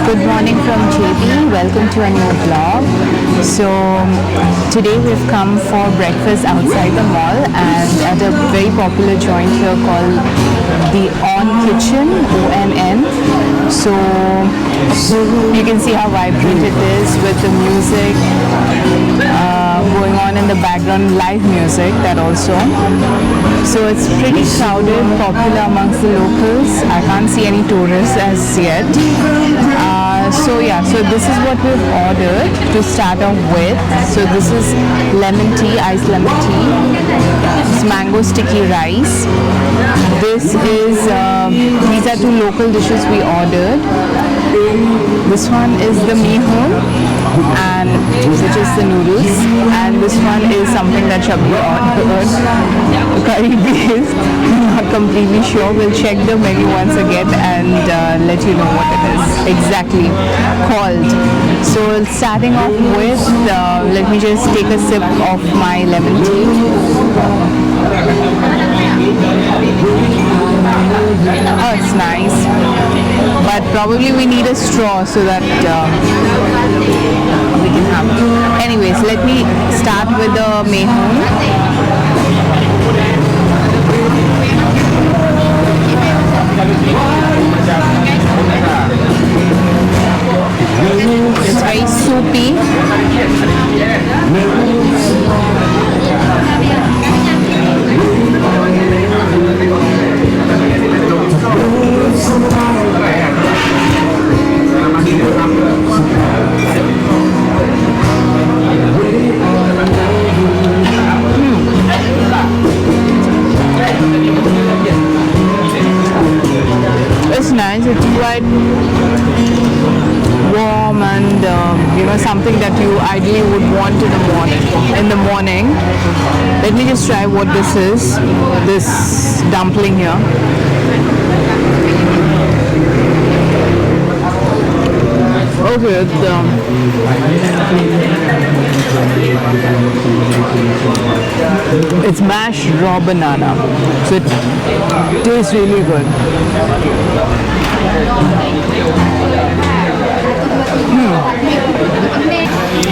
Good morning from JB. Welcome to a new vlog. So today we've come for breakfast outside the mall and at a very popular joint here called the On Kitchen, ONN. So you can see how vibrant it is with the music going on in the background, live music that also. So it's pretty crowded, popular amongst the locals. I can't see any tourists as yet. So this is what we've ordered to start off with. So this is lemon tea, iced lemon tea. It's mango sticky rice. This is these are two local dishes we ordered. This one is the mihun, and which is the noodles, and this one is something that Shabbi ordered, curry based. Not completely sure. We'll check the menu once again and let you know what it is exactly called. So starting off with, let me just take a sip of my lemon tea. Oh, it's nice, but probably we need a straw so that we can have it. Anyways, let me start with the mehun. It's very soupy. It's nice. It's quite warm and something that you ideally would want in the morning. Let me just try what this is. This dumpling here. Okay, it's mashed raw banana, so it tastes really good.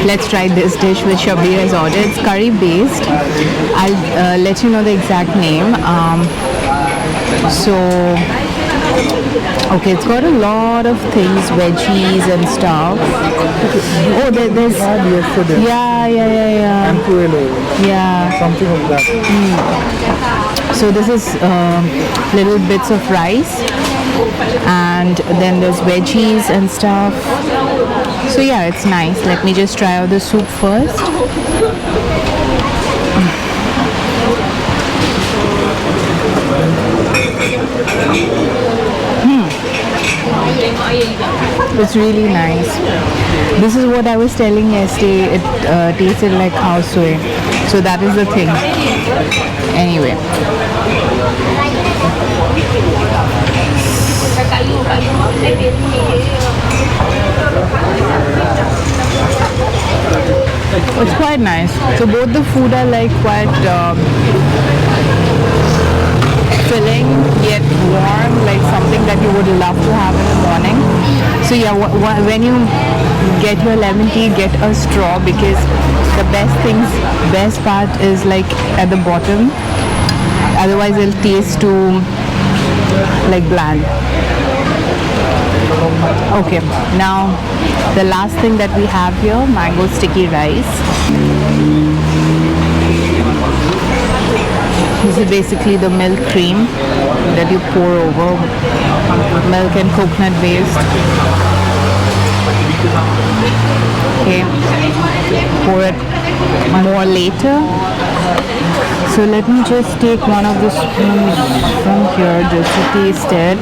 Let's try this dish which Shabbi has ordered. It's curry based. I'll let you know the exact name. Okay, it's got a lot of things, veggies and stuff. Oh, there's yeah. Yeah. Something like that. So this is little bits of rice, and then there's veggies and stuff. So yeah, it's nice. Let me just try out the soup first. It's really nice. This is what I was telling yesterday. It tasted like khao soi. So that is the thing. Anyway. It's quite nice. So both the food are like quite filling yet warm, like something that you would love to have in the morning. So yeah, when you get your lemon tea, get a straw, because the best part is like at the bottom. Otherwise it'll taste too like bland. Okay, now the last thing that we have here, mango sticky rice. This is basically the milk cream that you pour over, milk and coconut based. Okay, pour it more later. So let me just take one of the spoons from here just to taste it.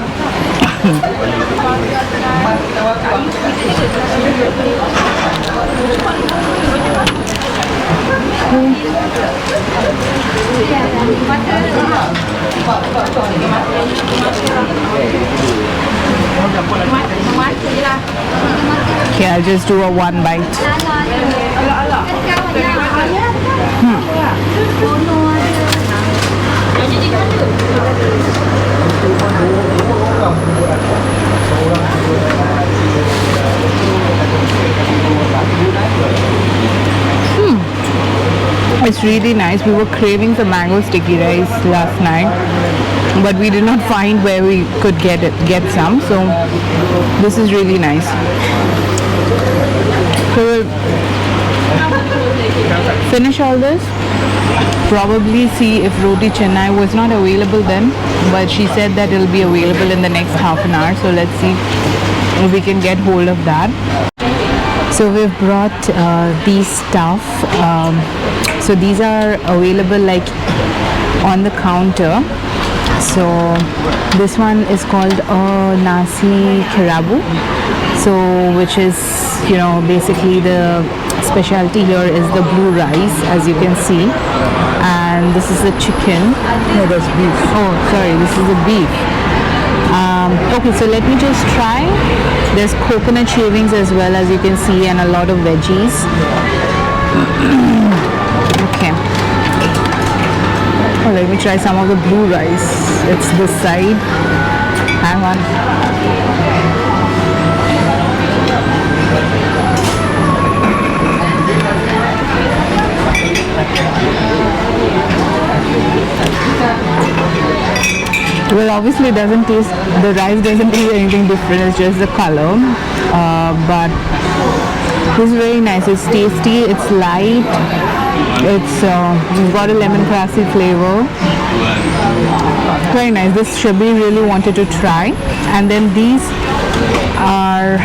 Okay, I'll just do a one bite. It's really nice. We were craving some mango sticky rice last night, but we did not find where we could get some. So this is really nice. So we'll finish all this. Probably see if roti chennai was not available then, but she said that it'll be available in the next half an hour. So let's see if we can get hold of that. So we've brought these stuff. So these are available like on the counter. So this one is called nasi kerabu. So which is, you know, basically the specialty here is the blue rice, as you can see, and this is the chicken. No, that's beef. Oh, sorry, this is the beef. Okay, so let me just try. There's coconut shavings as well, as you can see, and a lot of veggies. Okay. Oh, let me try some of the blue rice. It's this side. Hang on. Well, obviously it doesn't taste, the rice doesn't taste anything different, it's just the color. But this is very nice. It's tasty, it's light, it's got a lemongrassy flavor. Very nice. This Shabi really wanted to try. And then these are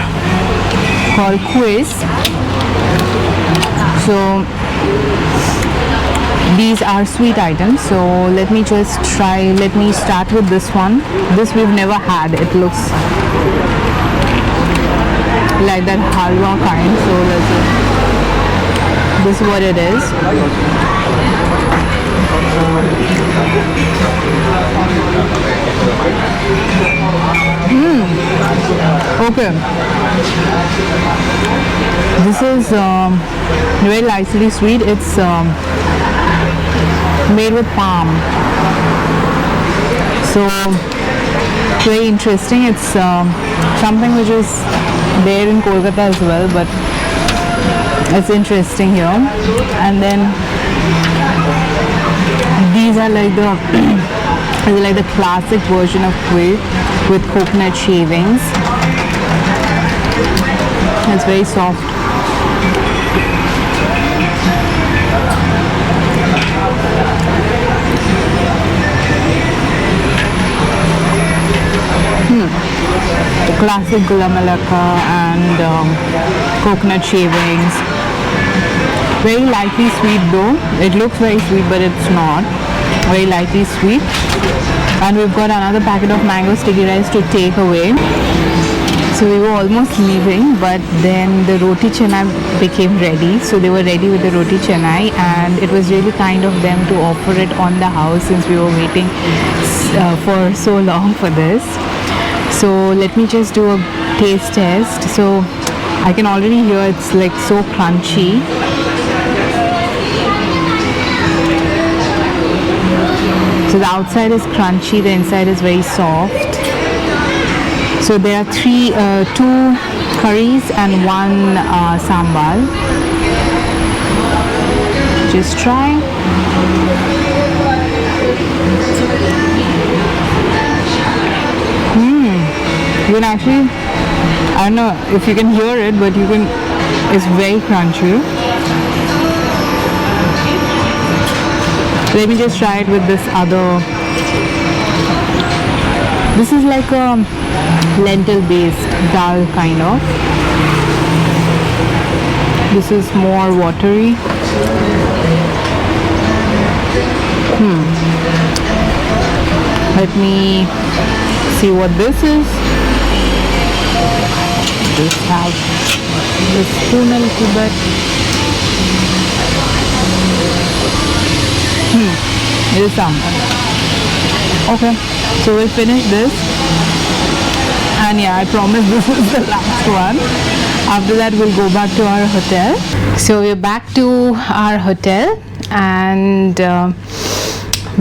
called quiz. So these are sweet items, so let me just try. Let me start with this one. This we've never had. It looks like that halwa kind, so this is what it is. Okay, this is very lightly sweet. It's made with palm, so very interesting. It's something which is there in Kolkata as well, but it's interesting here. And then these are like the classic version of quiz with coconut shavings. It's very soft. Classic gula melaka and coconut shavings. Very lightly sweet though. It looks very sweet, but it's not. Very lightly sweet. And we've got another packet of mango sticky rice to take away. So we were almost leaving, but then the roti chennai became ready. So they were ready with the roti chennai, and it was really kind of them to offer it on the house since we were waiting for so long for this. So let me just do a taste test. So I can already hear it's like so crunchy. So the outside is crunchy, the inside is very soft. So there are two curries and one sambar. Just try. You can actually, I don't know if you can hear it, but it's very crunchy. Let me just try it with this other. This is like a lentil based dal kind of. This is more watery. Let me see what this is. Just have the spoon a little bit. It is some. Okay, so we'll finish this. And yeah, I promise this is the last one. After that, we'll go back to our hotel. So we're back to our hotel, and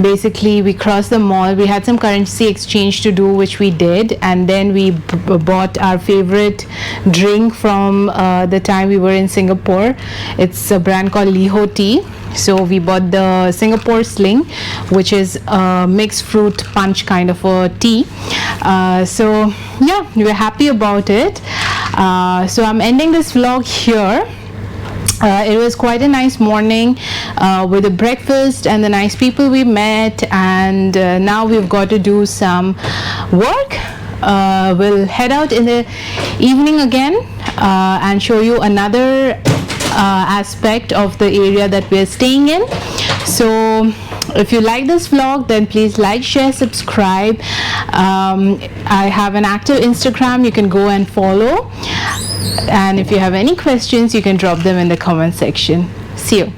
basically we crossed the mall. We had some currency exchange to do, which we did, and then we bought our favorite drink from the time we were in Singapore. It's a brand called Liho Tea. So we bought the Singapore Sling, which is a mixed fruit punch kind of a tea. So yeah, we're happy about it. So I'm ending this vlog here. It was quite a nice morning with the breakfast and the nice people we met, and now we've got to do some work. We'll head out in the evening again and show you another aspect of the area that we're staying in. So if you like this vlog, then please like, share, subscribe. I have an active Instagram, you can go and follow, and if you have any questions, you can drop them in the comment section. See you.